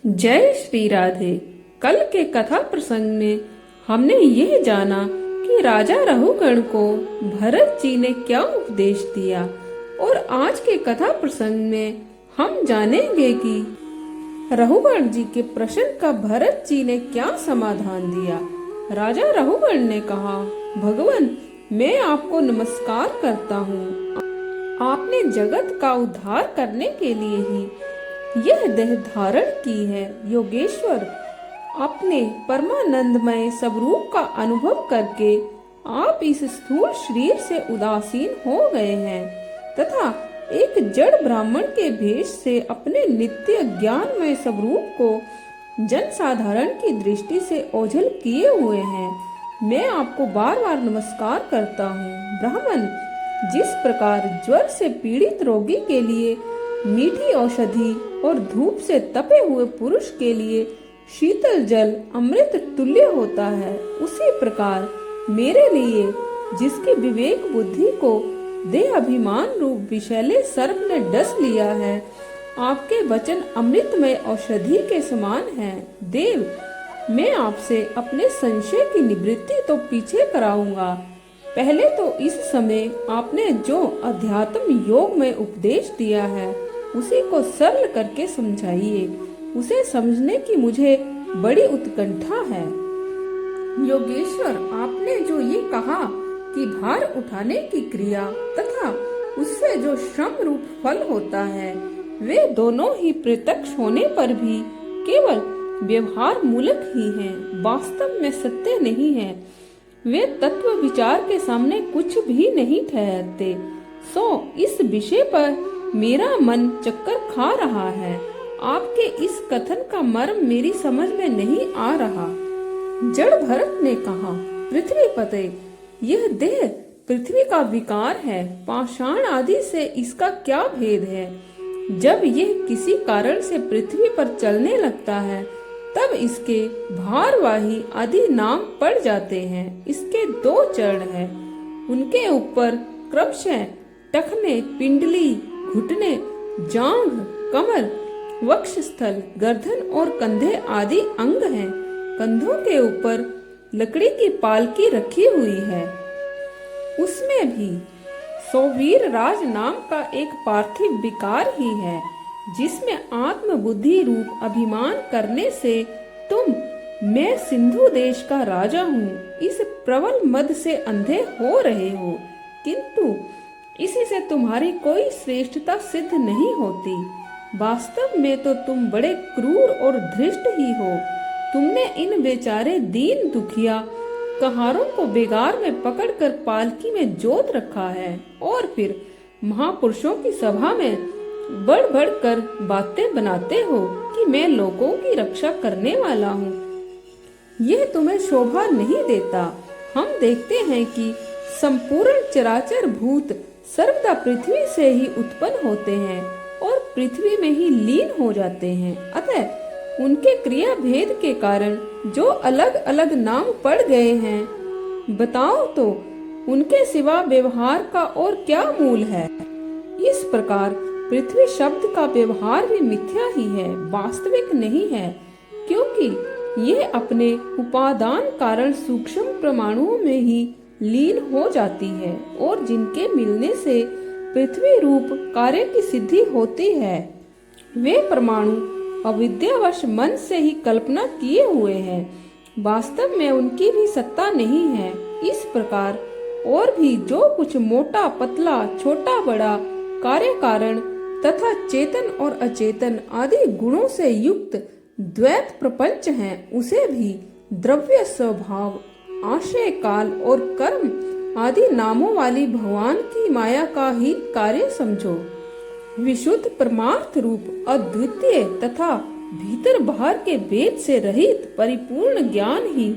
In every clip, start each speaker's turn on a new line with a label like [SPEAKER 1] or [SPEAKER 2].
[SPEAKER 1] जय श्री राधे। कल के कथा प्रसंग में हमने यह जाना कि राजा रहुगण को भरत जी ने क्या उपदेश दिया, और आज के कथा प्रसंग में हम जानेंगे कि रहुगण जी के प्रश्न का भरत जी ने क्या समाधान दिया। राजा रहुगण ने कहा, भगवान, मैं आपको नमस्कार करता हूँ। आपने जगत का उद्धार करने के लिए ही यह देह धारण की है। योगेश्वर, अपने परमानंदमय स्वरूप का अनुभव करके आप इस स्थूल शरीर से उदासीन हो गए हैं तथा एक जड़ ब्राह्मण के भेष से अपने नित्य ज्ञानमय स्वरूप को जन साधारण की दृष्टि से ओझल किए हुए हैं। मैं आपको बार बार नमस्कार करता हूँ। ब्राह्मण, जिस प्रकार ज्वर से पीड़ित रोगी के लिए मीठी औषधि और धूप से तपे हुए पुरुष के लिए शीतल जल अमृत तुल्य होता है, उसी प्रकार मेरे लिए, जिसकी विवेक बुद्धि को देह अभिमान रूप विषैले सर्प ने डस लिया है, आपके वचन अमृतमय औषधि के समान हैं। देव, मैं आपसे अपने संशय की निवृत्ति तो पीछे कराऊंगा। पहले तो इस समय आपने जो अध्यात्म योग में उपदेश दिया है उसी को सरल करके समझाइए। उसे समझने की मुझे बड़ी उत्कंठा है। योगेश्वर, आपने जो ये कहा कि भार उठाने की क्रिया तथा उससे जो श्रम रूप फल होता है, वे दोनों ही प्रत्यक्ष होने पर भी केवल व्यवहार मूलक ही हैं, वास्तव में सत्य नहीं है। वे तत्व विचार के सामने कुछ भी नहीं ठहरते। सो इस विषय पर मेरा मन चक्कर खा रहा है। आपके इस कथन का मर्म मेरी समझ में नहीं आ रहा। जड़ भरत ने कहा, पृथ्वीपते, यह देह पृथ्वी का विकार है। पाषाण आदि से इसका क्या भेद है? जब यह किसी कारण से पृथ्वी पर चलने लगता है तब इसके भारवाही आदि नाम पड़ जाते हैं। इसके दो चरण हैं, उनके ऊपर क्रमशः टखने, पिंडली, घुटने, जांघ, कमर, वक्षस्थल, गर्दन और कंधे आदि अंग हैं। कंधों के ऊपर लकड़ी की पालकी रखी हुई है। उसमें भी सौवीर राज नाम का एक पार्थिव विकार ही है, जिसमें आत्म बुद्धि रूप अभिमान करने से तुम, मैं सिंधु देश का राजा हूँ, इस प्रबल मद से अंधे हो रहे हो। किंतु इसी से तुम्हारी कोई श्रेष्ठता सिद्ध नहीं होती। वास्तव में तो तुम बड़े क्रूर और धृष्ट ही हो। तुमने इन बेचारे दीन दुखिया कहारों को बेगार में पकड़कर पालकी में जोत रखा है और फिर महापुरुषों की सभा में बढ़ बढ़ कर बातें बनाते हो कि मैं लोगों की रक्षा करने वाला हूँ। यह तुम्हें शोभा नहीं देता। हम देखते हैं कि संपूर्ण चराचर भूत सर्वदा पृथ्वी से ही उत्पन्न होते हैं और पृथ्वी में ही लीन हो जाते हैं। अतः उनके क्रिया भेद के कारण जो अलग अलग नाम पड़ गए हैं, बताओ तो उनके सिवा व्यवहार का और क्या मूल है? इस प्रकार पृथ्वी शब्द का व्यवहार भी मिथ्या ही है, वास्तविक नहीं है, क्योंकि यह अपने उपादान कारण सूक्ष्म परमाणुओं में ही लीन हो जाती है और जिनके मिलने से पृथ्वी रूप कार्य की सिद्धि होती है, वे परमाणु अविद्यावश मन से ही कल्पना किए हुए हैं। वास्तव में उनकी भी सत्ता नहीं है। इस प्रकार और भी जो कुछ मोटा पतला, छोटा बड़ा, कार्य कारण तथा चेतन और अचेतन आदि गुणों से युक्त द्वैत प्रपंच है, उसे भी द्रव्य स्वभाव, आशय काल और कर्म आदि नामों वाली भगवान की माया का ही कार्य समझो। विशुद्ध परमार्थ रूप अद्वितीय तथा भीतर बाहर के भेद से रहित परिपूर्ण ज्ञान ही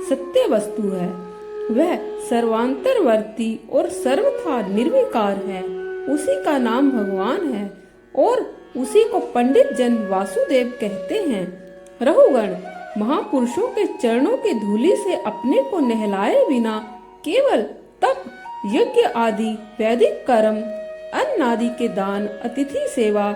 [SPEAKER 1] सत्य वस्तु है। वह सर्वांतरवर्ती और सर्वथा निर्विकार है। उसी का नाम भगवान है और उसी को पंडित जन वासुदेव कहते हैं। रहुगण, महापुरुषों के चरणों की धूलि से अपने को नहलाए बिना केवल तप, यज्ञ आदि वैदिक कर्म, अन्न आदि के दान, अतिथि सेवा,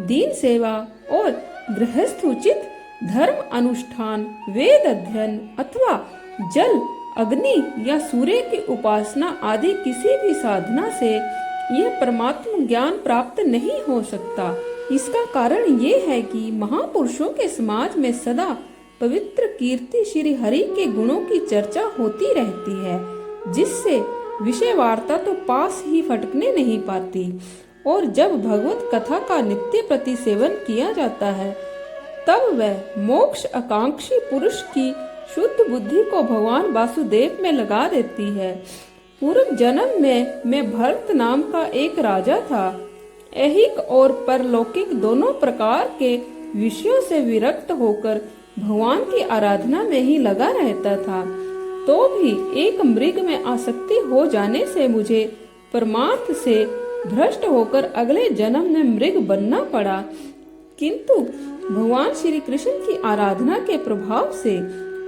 [SPEAKER 1] दीन सेवा और गृहस्थ उचित धर्म अनुष्ठान, वेद अध्ययन अथवा जल, अग्नि या सूर्य की उपासना आदि किसी भी साधना से यह परमात्म ज्ञान प्राप्त नहीं हो सकता। इसका कारण ये है कि महापुरुषों के समाज में सदा पवित्र कीर्ति श्री हरि के गुणों की चर्चा होती रहती है, जिससे विषय वार्ता तो पास ही फटकने नहीं पाती। और जब भगवत कथा का नित्य प्रति सेवन किया जाता है, तब वह मोक्ष आकांक्षी पुरुष की शुद्ध बुद्धि को भगवान वासुदेव में लगा देती है। पूर्व जन्म में मैं भरत नाम का एक राजा था। ऐहिक और परलौकिक दोनों प्रकार के विषयों से विरक्त होकर भगवान की आराधना में ही लगा रहता था। तो भी एक मृग में आसक्ति हो जाने से मुझे परमार्थ से भ्रष्ट होकर अगले जन्म में मृग बनना पड़ा। किंतु भगवान श्री कृष्ण की आराधना के प्रभाव से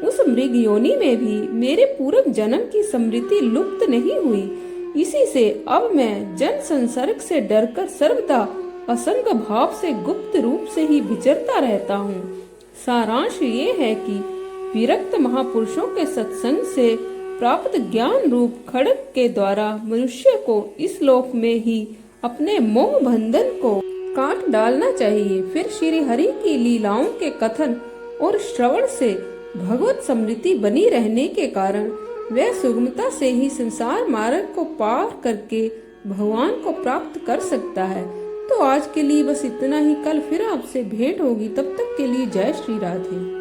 [SPEAKER 1] उस मृग योनि में भी मेरे पूर्व जन्म की स्मृति लुप्त नहीं हुई। इसी से अब मैं जन संसर्ग से डरकर सर्वदा असंग भाव से गुप्त रूप से ही विचरता रहता हूँ। सारांश ये है कि विरक्त महापुरुषों के सत्संग से प्राप्त ज्ञान रूप खड्ग के द्वारा मनुष्य को इस लोक में ही अपने मोह बंधन को काट डालना चाहिए। फिर श्री हरि की लीलाओं के कथन और श्रवण से भगवत स्मृति बनी रहने के कारण वह सुगमता से ही संसार मार्ग को पार करके भगवान को प्राप्त कर सकता है। तो आज के लिए बस इतना ही। कल फिर आपसे भेंट होगी। तब तक के लिए जय श्री राधे।